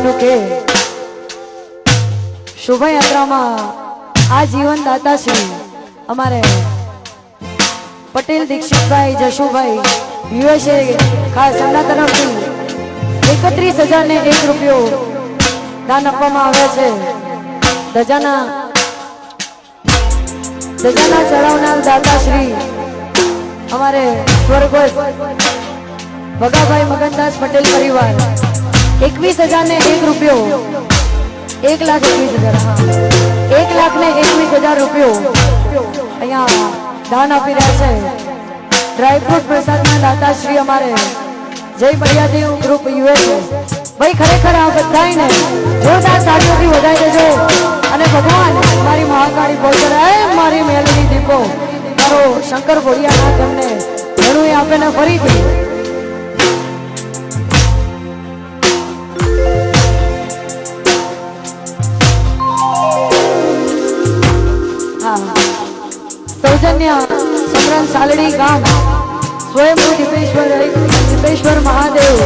કહેવાનું કે શોભાયાત્રામાં આ જીવનદાતા શ્રી અમારે પટેલ દીક્ષિતભાઈ જશુભાઈ યુએસએ ખાસ એમના તરફથી 31,001 રૂપિયો દાન આપવામાં આવે છે. ધજાના ચડાવનાર દાતા શ્રી અમારે સ્વર્ગસ્થ ભગાભાઈ મગનદાસ પટેલ પરિવાર 21,001 રૂપિયો 1,21,000 હા 1,21,000 રૂપિયો અહીંયા દાન આપી રહ્યા છે. ડ્રાયફ્રૂટ પ્રસાદના દાતા શ્રી અમારે જય મર્યાદેવ ગ્રુપ યુએસએ ભાઈ ખરેખર આ બધાને જોરદાર તાળીઓથી વધાઈ દેજો અને ભગવાન મારી મહાકાળી પહોંચે મારી મેલડી દીપો મારો શંકર ભોળિયાનાથ તમને ઘણું એ આપે ને ફરીથી સૌજન્ય સમરણ સાલડી ગામ સ્વયંભૂ દીપેશ્વર મહાદેવ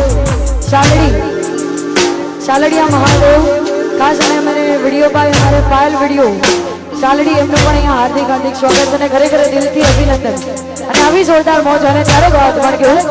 શાલડિયા મહાદેવ ખાસ અને મને વિડીયો ભાઈ અમારે પાયલ વિડીયો શાલડી એમનું પણ અહીંયા હાર્દિક હાર્દિક સ્વાગત અને ખરેખર દિલથી અભિનંદન અને આવી જોરદાર મોજ અને ચારે વાત પણ કેવું